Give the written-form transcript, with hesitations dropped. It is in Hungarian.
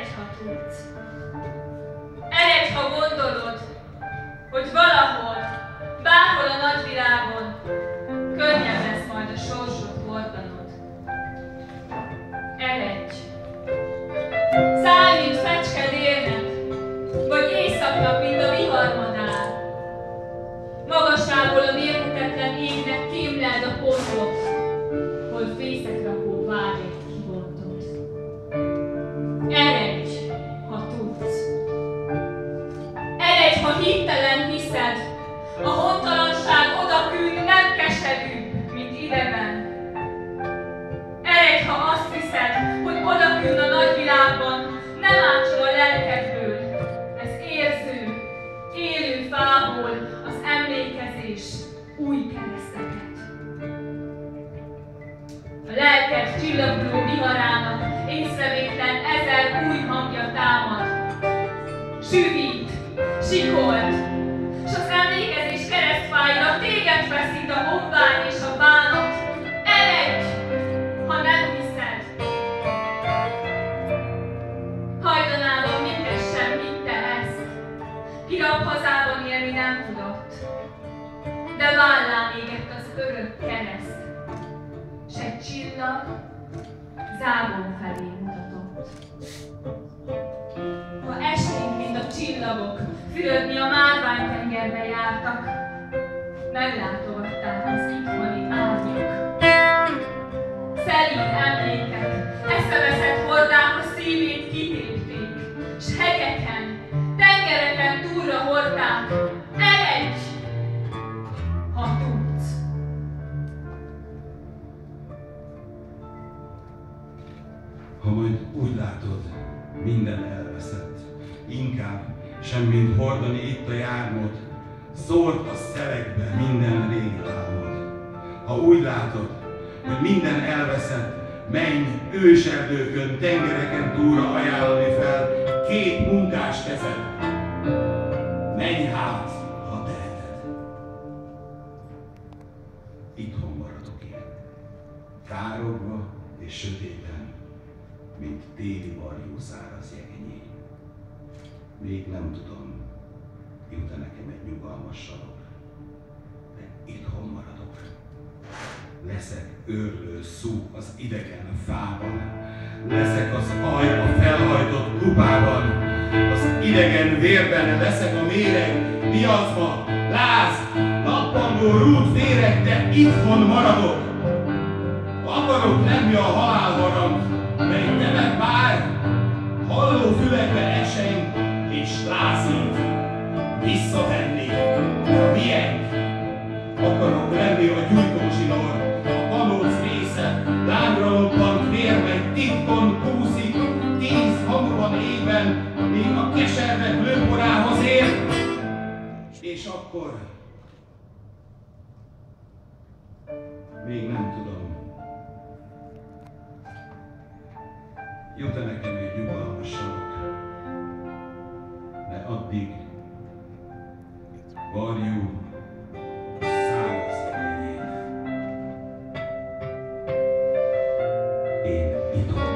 Eredj, ha tudsz. Eredj, ha gondolod, hogy valahol, bárhol a nagyvilágon könnyebb lesz majd a sorsot hordanod. Eredj! Szállj, mint fecske délnek, vagy éjszaknak, mint a viharmadár. Magasából a mérhetetlen égnek kémleld a pontot, hol fészekrakó várét kibontod. Eredj, ha tudsz. Eredj, ha hittelen hiszed, a hontalanság odakülni nem keserűbb, mint ideben. Eredj, ha azt hiszed, hogy odaküln a nagyvilágban, nem átsol a lelkedből. Ez érző, élő fából az emlékezés új kereszteket. A lelked csillaguló viharának észrevétlen ezer új hangja támad. Süvít, sikolt, s az emlékezés keresztfáira téged feszít a honvány és a bánat. Eredj, ha nem hiszed! Hajdanában mindez sem hitte ezt, kirab hazában élni nem tudott, de vállán égett az örök kereszt, s egy csillag Zágon felé mutatott. Ha esnénk, mint a csillagok, fürödni a márványtengerbe jártak, meglátogatták az itthoni árnyak. Szelíd emlékek, eszeveszett hordák a szívét kitépték, s hegyeken, tengereken túlra hordták. Eredj, ha tudsz! Ha majd úgy látod, minden elveszett, inkább semmint hordani itt a jármod, szórt a szelekbe minden régi álmod. Ha úgy látod, hogy minden elveszett, menj őserdőkön, tengereken túlra ajánlani fel két munkás kezed. Menj hát, ha teheted. Itthon maradok én, károgva és sötéten, mint téli varjú száraz jegenyé. Még nem tudom, jut-e nekem egy nyugalmas sarok, de itthon maradok. Leszek őrlő szú az idegen fában, leszek az aj a felhajtott kupában, az idegen vérben leszek a méreg, piacba, láz, nappangó rút féreg, de itthon maradok. Akarok lenni a halálharang, mely temet már, halló fülekbe eseim és lázít, visszavenni a miénk. Akarok lenni a gyújtózsinór, a panóc része, lángra lobbant vér, mely titkon kúszik, 10 hangban éven, míg a keservek lőporához ér. És akkor még nem tudom, jut-e nekem egy nyugalmas sarok, de addig varjú száraz elején én itthon